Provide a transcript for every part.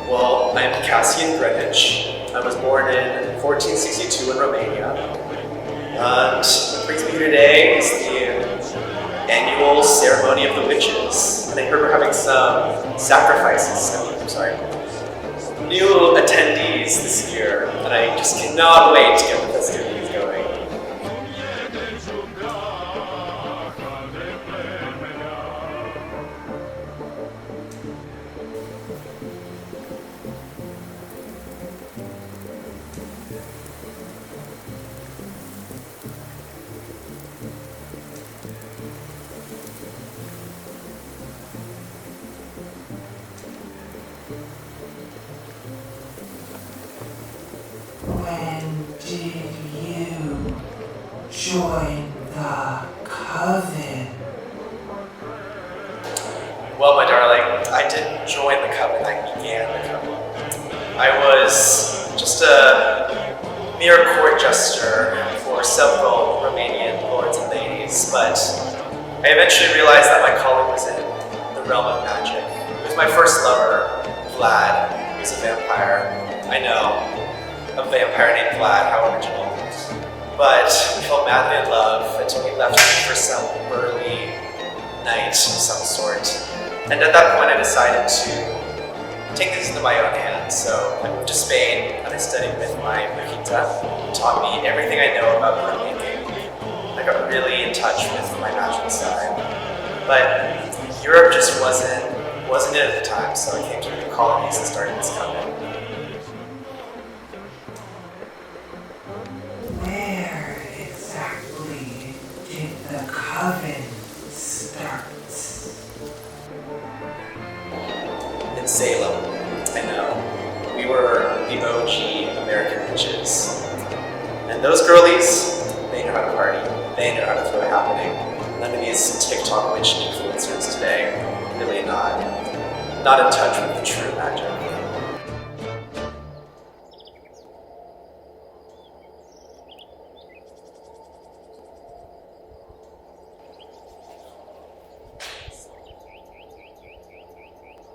Well, I'm Cassian Greenwich. I was born in 1462 in Romania. And what brings me here today is the annual ceremony of the witches. And I heard we're having some new attendees this year. And I just cannot wait to get the festivities going. When did you join the Coven? Well, my darling, I didn't join the Coven, I began the Coven. I was just a mere court jester for several Romanian lords and ladies, but I eventually realized that my calling was in the realm of magic. It was my first lover, Vlad, who was a vampire. I know, a vampire named Vlad, how original. But we fell madly in love until we left for some early night of some sort. And at that point I decided to take things into my own hands. So I moved to Spain and I studied with my brujita, who taught me everything I know about printmaking. I got really in touch with my magical side. But Europe just wasn't it at the time, so I came to the colonies and started this coven. Where exactly did the Coven start? In Salem, I know. We were the OG American witches. And those girlies, they know how to party. They know how to throw it happening. None of these TikTok witch influencers today really not in touch with the true magic.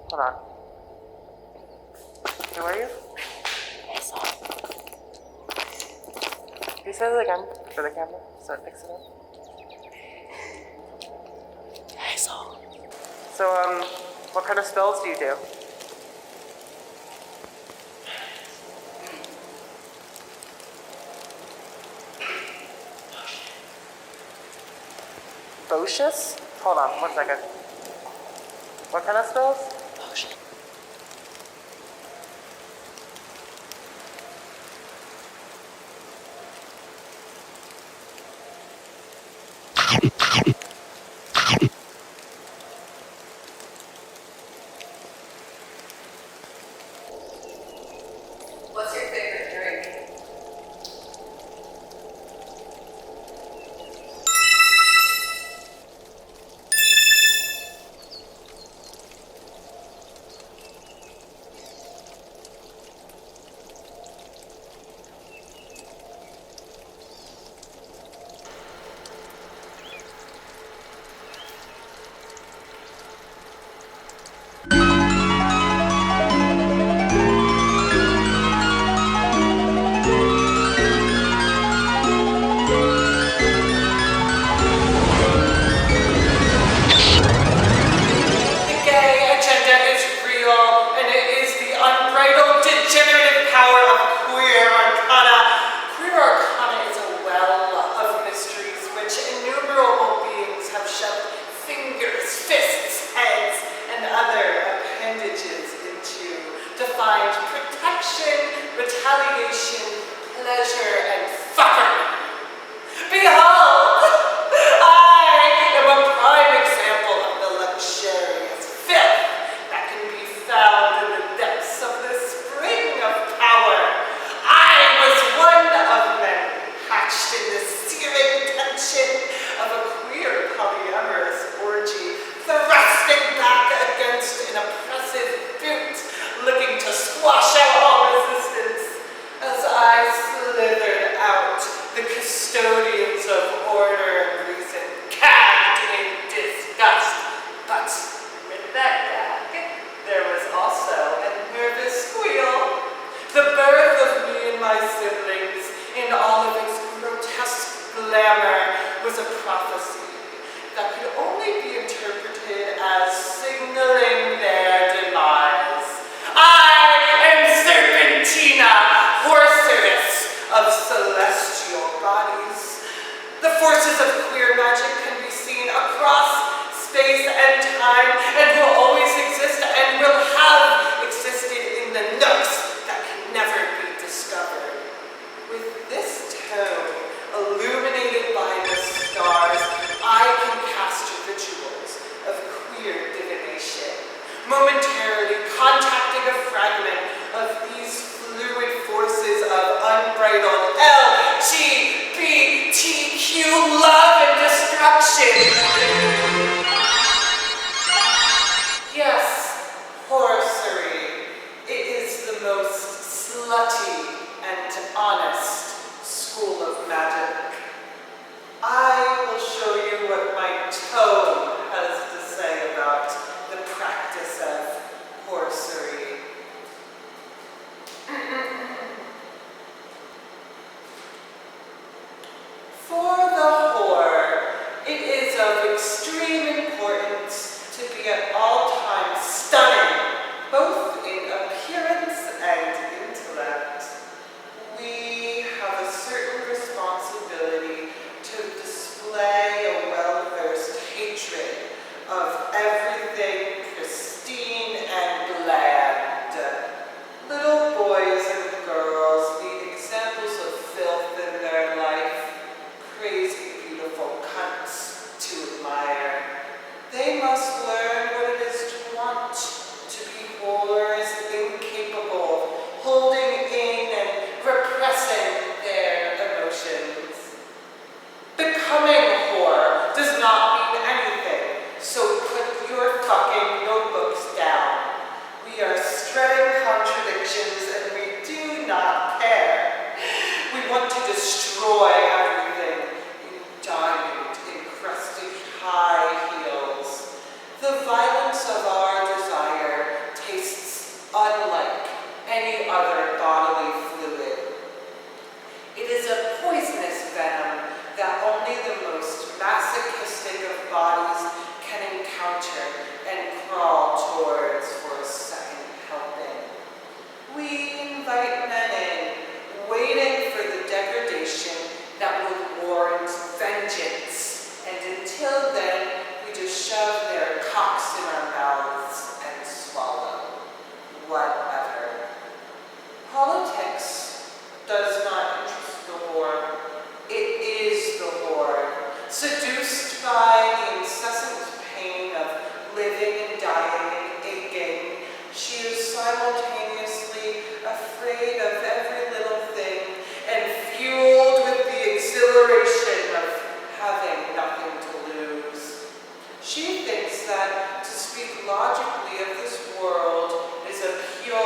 Hold on. Who are you? Can you say that again for the camera so it picks it up? So, what kind of spells do you do? Vocious? Hold on, 1 second. What kind of spells? What's your favorite drink? to find protection, retaliation, pleasure, and fuckery. Behold, I am a prime example of the luxurious filth that can be found in the depths of the spring of power. I was one of many hatched in the searing tension of a queer polyamorous orgy, thrusting back against an oppressive boot, looking to squash out all resistance. As I slithered out, the custodians of order and reason gagged in disgust. But with that gag, there was also a nervous squeal. The birth of me and my siblings, in all of its grotesque glamour, was a prophecy that could only be interpreted as signaling their demise. I am Serpentina, Sorceress of celestial bodies. The forces of queer magic can be seen across space and time, and will always exist and will have existed in the nooks that can never be discovered. With this tome, illuminated by the stars, I can cast rituals of queer divination, momentarily contacting a fragment of these fluid forces of unbridled LGBTQ love and destruction. Yes, sorcery. It is the most slutty and honest school of magic. I will show you what my tome has to say about the practice of sorcery. For the whore, it is of extreme importance to be at all times stunning, both in appearance and intellect. We have a certain responsibility to display a well-versed hatred of everything pristine and bland. Little boys and girls, the examples of filth in their life, crazy, beautiful cunts to admire. They must learn what it is to want to be whores, incapable of holding in and repressing their emotions. Becoming a whore does not mean anything, so put your fucking notebooks down. We are spreading contradictions and we do not care. We want to destroy everything in diamond-encrusted high heels. The violence of our desire tastes unlike any other bodily fluid. It is a poisonous venom that only the most masochistic of bodies can encounter and crawl towards for a second helping. We invite men in, waiting for the degradation that would warrant vengeance, and until then, we just shove their cocks in our mouths and swallow. Whatever. Politics does not interest the whore. It is the whore, seduced by the incessant pain of living and dying and aching. She is simultaneously afraid of every little thing and fueled with the exhilaration of having nothing to lose. She thinks that to speak logically of this world is a pure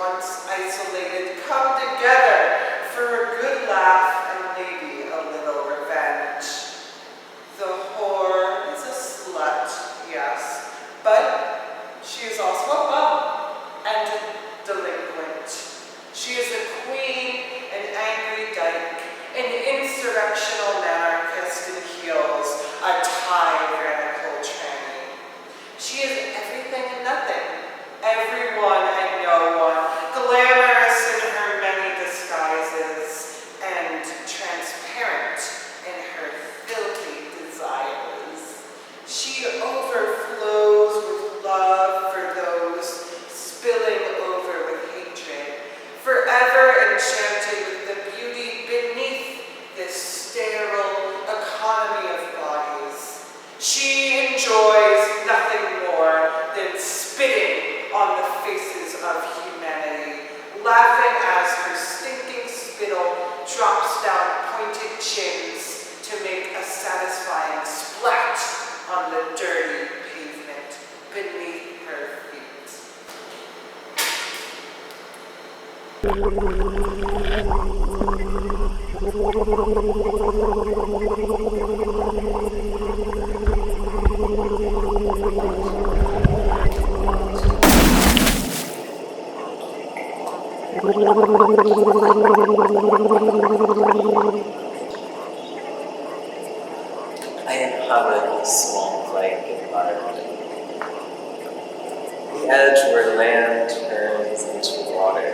once isolated come together for a good laugh and maybe a little revenge. The whore is a slut, yes, but she is also a bum and a delinquent. She is a queen, an angry dyke, an insurrectional anarchist in heels, a tyrannical tranny. She is everything and nothing, everyone and no one, glamorous in her many disguises, and transparent in her filthy desires. She overflows with love for those spilling over with hatred, forever enchanted with the beauty beneath this sterile economy of bodies. She enjoys nothing more than spitting on the faces of humanity, laughing as her stinking spittle drops down pointed chins to make a satisfying splat on the dirty pavement beneath her feet. I inhabit a swamp-like environment. The edge where land turns into water.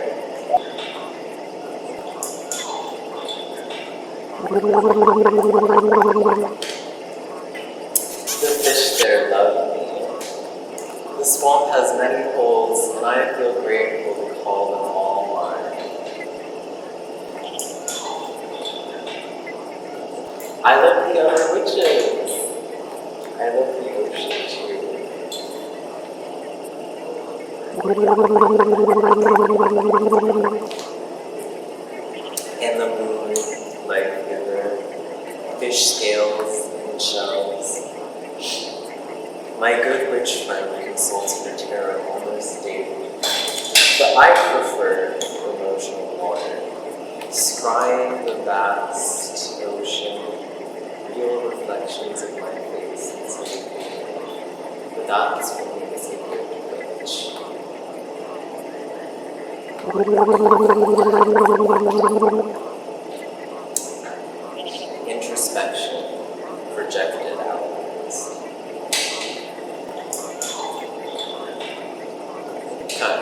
The fish there love me. The swamp has many holes, and I feel grateful to call them all mine. I love the other witches. I love the ocean too. And the moon, like river, fish scales and shells. My good witch friend consults her tarot almost daily, but I prefer emotional water, scrying the vast ocean, real reflections of my face and sleeping. But that's what makes a good witch. Introspection, projected outwards. Cut.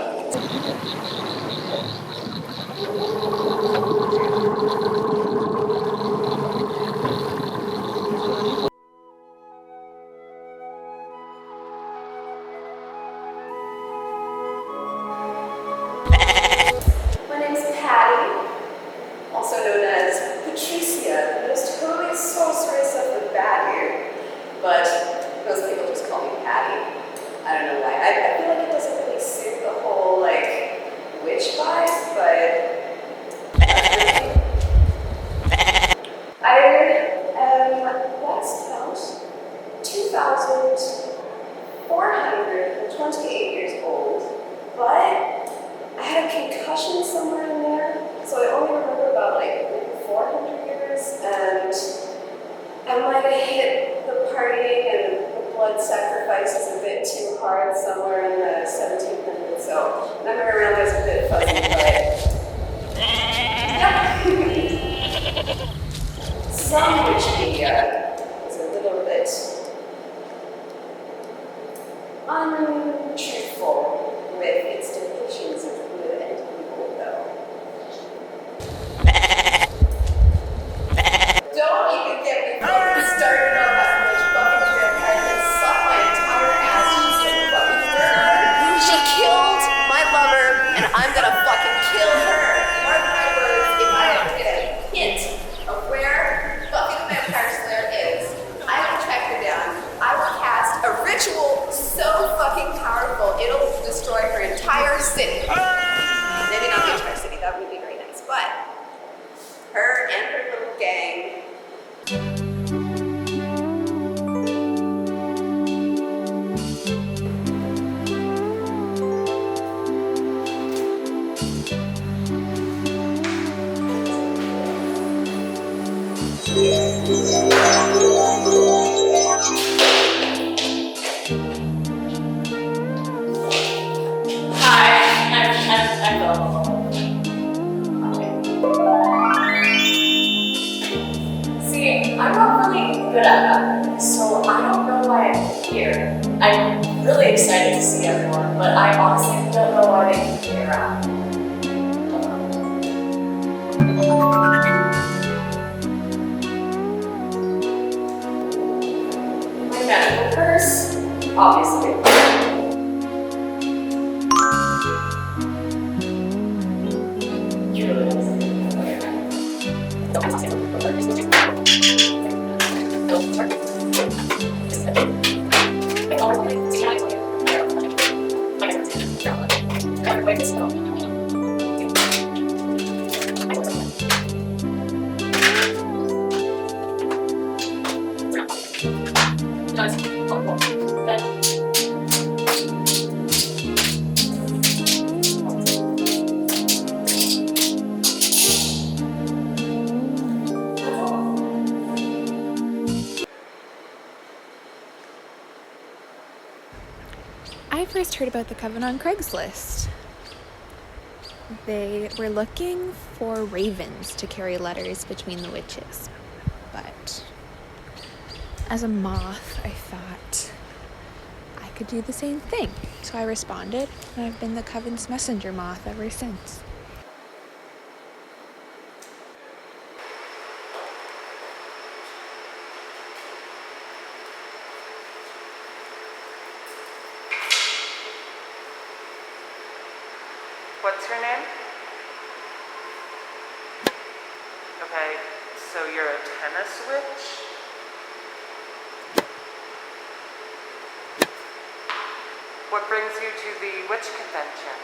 My name's Patty, also known as Patricia, the most holy sorceress of the Bayou, but most people just call me Patty. I don't know why. I feel like it doesn't really suit the whole, like, witch vibe, but I am, last count, 2,428 years old, but I had a concussion somewhere in there, so I only remember about like 400 years, and I might have hit the partying and the blood sacrifices a bit too hard somewhere in the 1700s, so memory around there's a bit fuzzy, but some Wikipedia is a little bit untruthful with its depictions of good and evil, though. Don't even get me fucking started on that bitch fucking vampire that sucked my entire ass. She's a fucking murderer. She killed my lover, and I'm gonna fucking kill her. Mark my words, if I ever get a hint of where fucking vampire slayer is, I will track her down. I will cast a ritual so fucking powerful, it'll destroy her entire city. Maybe not the entire city, that would be very nice, but her and her little gang. know. See, I'm not really good at that, so I don't know why I'm here. I'm really excited to see everyone, but I honestly don't know why they keep me around. My magical purse, obviously. You really want something? I first heard about the Coven on Craigslist. They were looking for ravens to carry letters between the witches. But as a moth, I thought I could do the same thing. So I responded, and I've been the Coven's messenger moth ever since. What's your name? Okay, so you're a tennis witch? What brings you to the witch convention?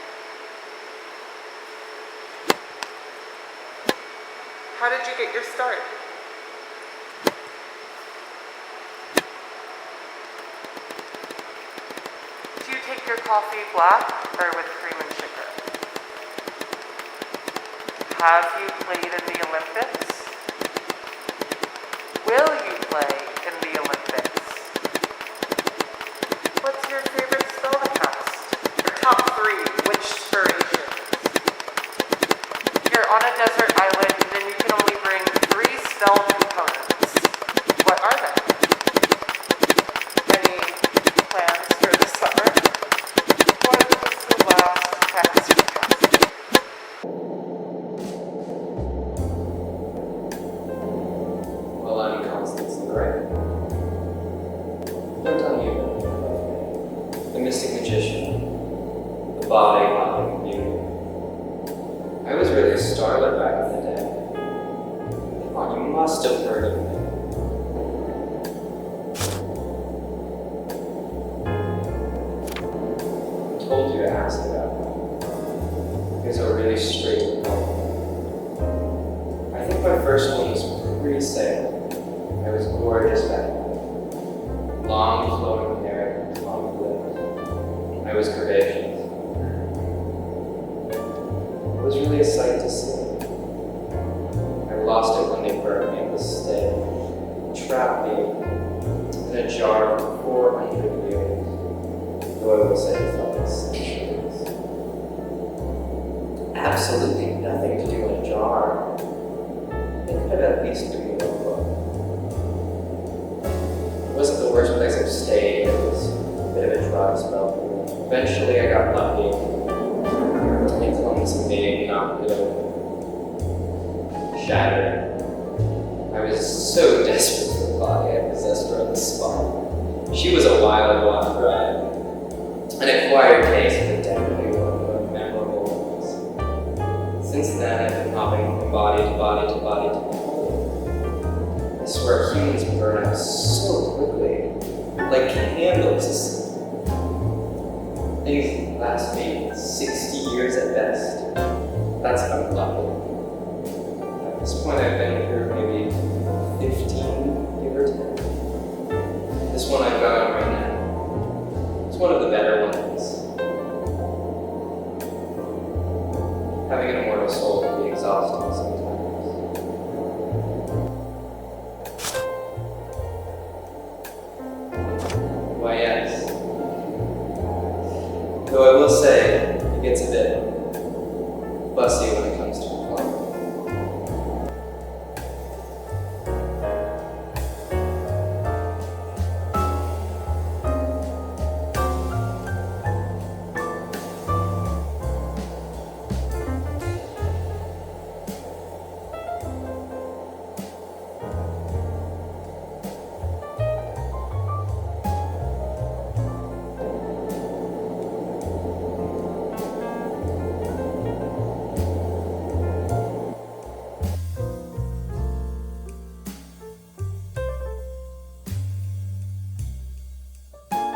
How did you get your start? Do you take your coffee black or with cream and sugar? Have you played in the Olympics? Will you play in the Olympics? What's your favorite spell to cast? Your top 3 witch inspirations? You're on a desert island and you can only bring 3 spell components. What are they? Any plans for the summer? What was the last cast you casted? Well, I'm Constance the Great. Don't tell me about it. The mystic magician. The body hopping beauty. I was really a starlet back in the day. Oh, you must have heard of me. I told you to ask about me. He's a really straight couple. I think my first one was pretty safe. I was gorgeous back then. Long flowing hair, long lips. I was curvaceous. It was really a sight to see. I lost it when they burned me at the stake, trapped me in a jar for 400 years. Though I will say it felt like centuries. Absolutely nothing to do in a jar. It could have at least given me a book. It wasn't the worst place I've stayed. It was a bit of a dry spell. Eventually I got lucky. It clumsy me, knocked it over. Shattered. I was so desperate for the body, I possessed her on the spot. She was a wild ride. An acquired taste, but definitely one of the more memorable ones. Since then, I've been hopping from body to body to body to body. I swear humans burn out so quickly, like candles. Things last me 60 years at best. That's how I'm lucky. At this point, I've been here maybe 15, give or take. This one I've got on right now. It's one of the better ones. Having an immortal soul can be exhausting sometimes.